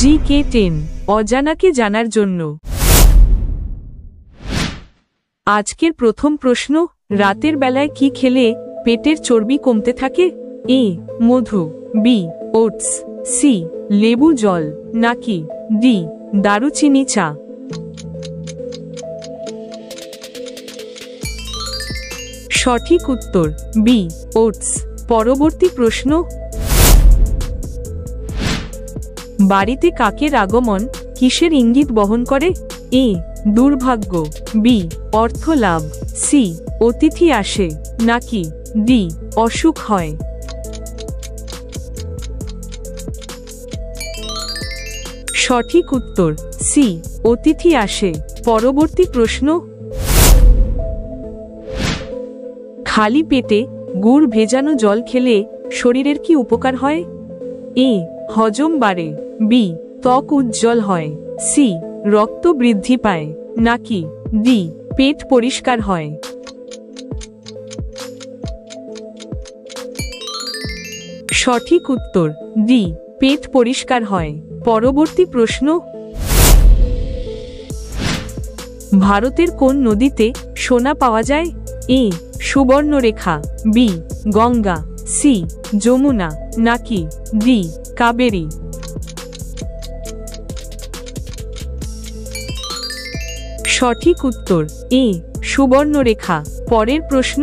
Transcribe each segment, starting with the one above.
GK10 অজানাকে জানার জন্য। আজকের প্রথম প্রশ্ন, রাতের বেলায় কি খেলে পেটের চর্বি কমতে থাকে? এ মধু, বি ওটস, সি লেবু জল, নাকি ডি দারুচিনি চা? সঠিক উত্তর বি ওটস। পরবর্তী প্রশ্ন, বাড়িতে কাকের আগমন কিসের ইঙ্গিত বহন করে? এ দুর্ভাগ্য, বি অর্থ লাভ, সি অতিথি আসে, নাকি ডি অসুখ হয়? সঠিক উত্তর সি অতিথি আসে। পরবর্তী প্রশ্ন, খালি পেটে গুড় ভেজানো জল খেলে শরীরের কি উপকার হয়? এ হজম বাড়ে, বি ত্বক উজ্জ্বল হয়, সি রক্ত বৃদ্ধি পায়, নাকি ডি পেট পরিষ্কার হয়? সঠিক উত্তর ডি পেট পরিষ্কার হয়। পরবর্তী প্রশ্ন, ভারতের কোন নদীতে সোনা পাওয়া যায়? এ সুবর্ণরেখা, বি গঙ্গা, সি যমুনা, নাকি ডি কাবেরী? সঠিক উত্তর এ সুবর্ণরেখা। পরের প্রশ্ন,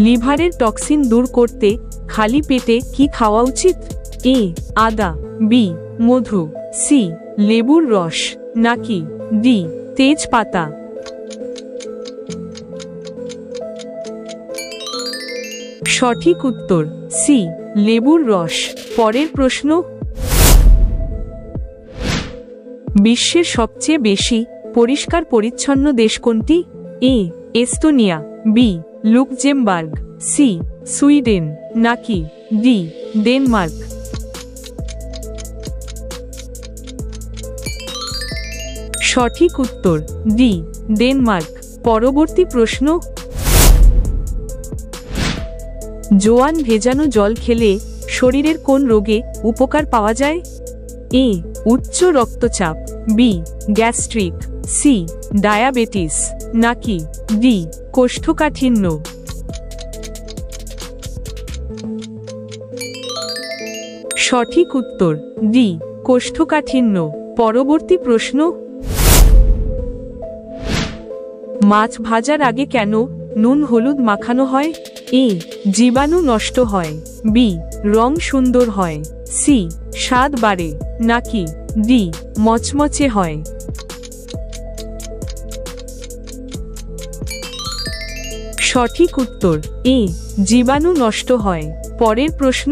লিভারের টক্সিন দূর করতে খালি পেটে কি খাওয়া উচিত? এ আদা, বি মধু, সি লেবুর রস, নাকি ডি তেজপাতা? সঠিক উত্তর সি লেবুর রস। পরের প্রশ্ন, বিশ্বের সবচেয়ে বেশি পরিষ্কার পরিচ্ছন্ন দেশ কোনটি? A Estonia, B Luxembourg, C Sweden, নাকি ডি ডেনমার্ক? সঠিক উত্তর ডি ডেনমার্ক। পরবর্তী প্রশ্ন, জোয়ান ভেজানো জল খেলে শরীরের কোন রোগে উপকার পাওয়া যায়? এ উচ্চ রক্তচাপ, বি গ্যাস্ট্রিক, সি ডায়াবেটিস, নাকি ডি কোষ্ঠকাঠিন্য? সঠিক উত্তর ডি কোষ্ঠকাঠিন্য। পরবর্তী প্রশ্ন, মাছ ভাজার আগে কেন নুন হলুদ মাখানো হয়? এ জীবাণু নষ্ট হয়, বি রং সুন্দর হয়, সি স্বাদ বাড়ে, নাকি ডি মচমচে হয়? সঠিক উত্তর এ জীবাণু নষ্ট হয়। পরের প্রশ্ন,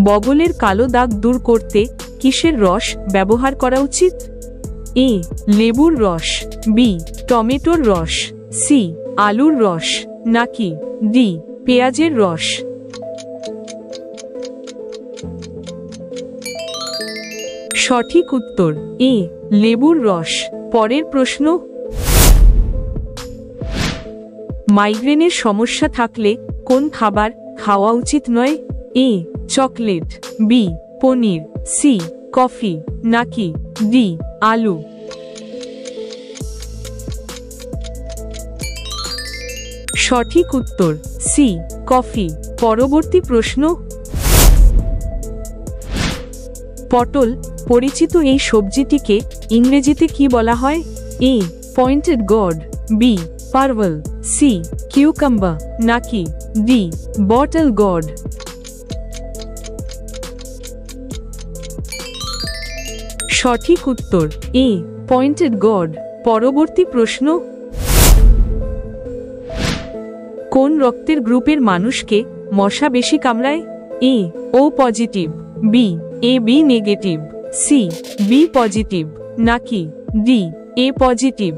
বগলের কালো দাগ দূর করতে কিসের রস ব্যবহার করা উচিত? এ লেবুর রস, বি টমেটোর রস, সি আলুর রস, নাকি ডি পেঁয়াজের রস? সঠিক উত্তর এ লেবুর রস। পরের প্রশ্ন, মাইগ্রেনের সমস্যা থাকলে কোন খাবার খাওয়া উচিত নয়? এ চকলেট, বি পনির, সি কফি, নাকি ডি আলু? সঠিক উত্তর সি কফি। পরবর্তী প্রশ্ন, পটল পরিচিত এই সবজিটিকে ইংরেজিতে কি বলা হয়? A pointed gourd, B parwal, C cucumber, নাকি ডি বটল গর্ড? সঠিক উত্তর এ পয়েন্টেড গর্ড। পরবর্তী প্রশ্ন, কোন রক্তের গ্রুপের মানুষকে মশা বেশি কামড়ায়? A O positive, B A B negative, C B positive, নাকি ডি এ পজিটিভ?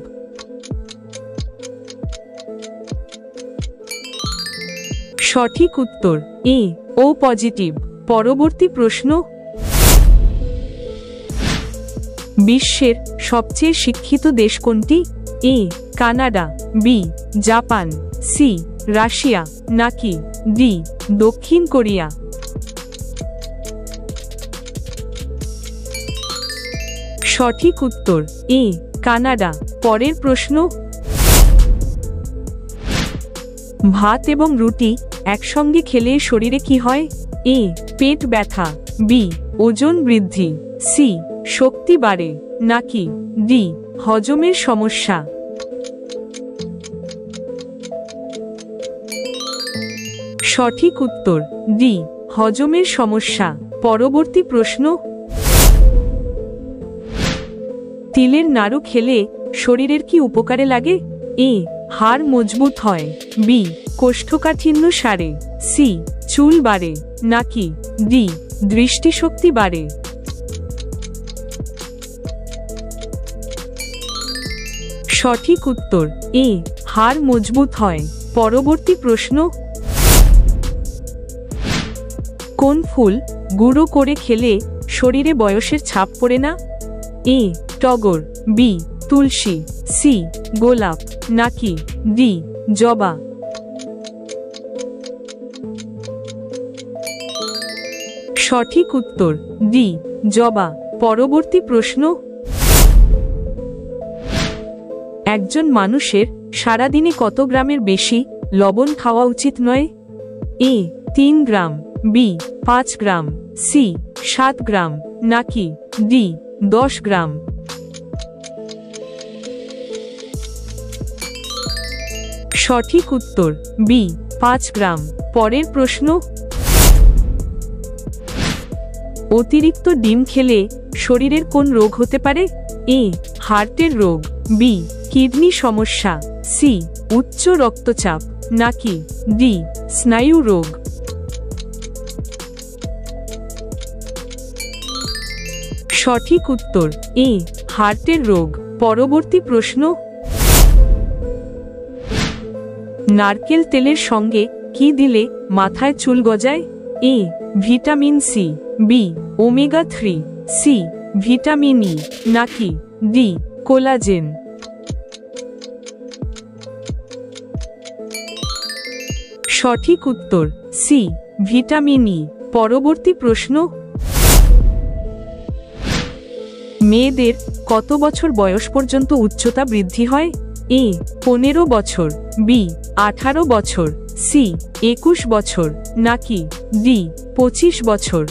সঠিক উত্তর এ ও পজিটিভ। পরবর্তী প্রশ্ন, বিশ্বের সবচেয়ে শিক্ষিত দেশ কোনটি? A Canada, B Japan, C Russia, নাকি ডি দক্ষিণ কোরিয়া? সঠিক উত্তর এ কানাডা। পরের প্রশ্ন, ভাত এবং রুটি একসঙ্গে খেলে শরীরে কি হয়? এ পেট ব্যথা, বি ওজন বৃদ্ধি, সি শক্তি বাড়ে, নাকি ডি হজমের সমস্যা? সঠিক উত্তর ডি হজমের সমস্যা। পরবর্তী প্রশ্ন, তিলের নাড়ু খেলে শরীরের কি উপকারে লাগে? এ হাড় মজবুত হয়, বি কোষ্ঠকাঠিন্য সারে, সি চুল বাড়ে, নাকি ডি দৃষ্টিশক্তি বাড়ে? সঠিক উত্তর এ হাড় মজবুত হয়। পরবর্তী প্রশ্ন, কোন ফুল গুঁড়ো করে খেলে শরীরে বয়সের ছাপ পড়ে না? এ টগর, বি তুলসী, সি গোলাপ, নাকি ডি জবা? সঠিক উত্তর ডি জবা। পরবর্তী প্রশ্ন, একজন মানুষের সারাদিনে কত গ্রামের বেশি লবণ খাওয়া উচিত নয়? এ 3 গ্রাম, বি 5 গ্রাম, সি 7 গ্রাম, নাকি ডি 10 গ্রাম? সঠিক উত্তর বি 5 গ্রাম। পরের প্রশ্ন, অতিরিক্ত ডিম খেলে শরীরের কোন রোগ হতে পারে? এ হার্টের রোগ, বি কিডনি সমস্যা, সি উচ্চ রক্তচাপ, নাকি ডি স্নায়ু রোগ? সঠিক উত্তর এ হার্টের রোগ। পরবর্তী প্রশ্ন, নারকেল তেলের সঙ্গে কি দিলে মাথায় চুল গজায়? A vitamin C, B omega 3, C vitamin E, নাকি ডি কোলাজেন? সঠিক উত্তর সি ভিটামিন ই। পরবর্তী প্রশ্ন, মেয়েদের কত বছর বয়স পর্যন্ত উচ্চতা বৃদ্ধি হয়? এ 15 বছর, বি 18 বছর, সি 21 বছর, নাকি ডি 25 বছর?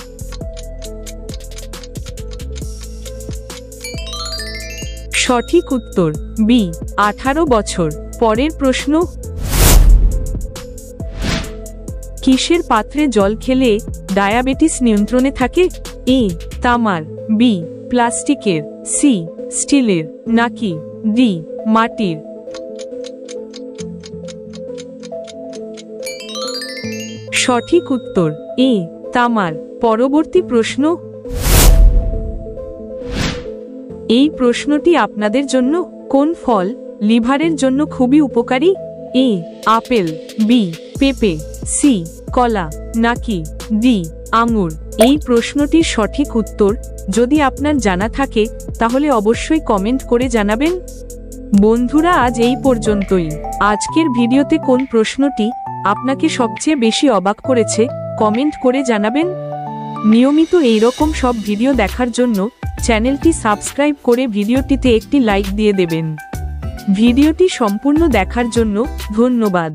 সঠিক উত্তর বি 18 বছর। পরের প্রশ্ন, কিসের পাত্রে জল খেলে ডায়াবেটিস নিয়ন্ত্রণে থাকে? এ তামার, বি প্লাস্টিকের, সি স্টিলের, নাকি ডি মাটির? সঠিক উত্তর এ তামার। পরবর্তী প্রশ্ন, এই প্রশ্নটি আপনাদের জন্য। কোন ফল লিভারের জন্য খুবই উপকারী? এ আপেল, বি পেঁপে, সি কলা, নাকি ডি আঙুর? এই প্রশ্নটির সঠিক উত্তর যদি আপনার জানা থাকে তাহলে অবশ্যই কমেন্ট করে জানাবেন। বন্ধুরা, আজ এই পর্যন্তই। আজকের ভিডিওতে কোন প্রশ্নটি আপনাকে সবচেয়ে বেশি অবাক করেছে কমেন্ট করে জানাবেন। নিয়মিত এইরকম সব ভিডিও দেখার জন্য চ্যানেলটি সাবস্ক্রাইব করে ভিডিওটিতে একটি লাইক দিয়ে দেবেন। ভিডিওটি সম্পূর্ণ দেখার জন্য ধন্যবাদ।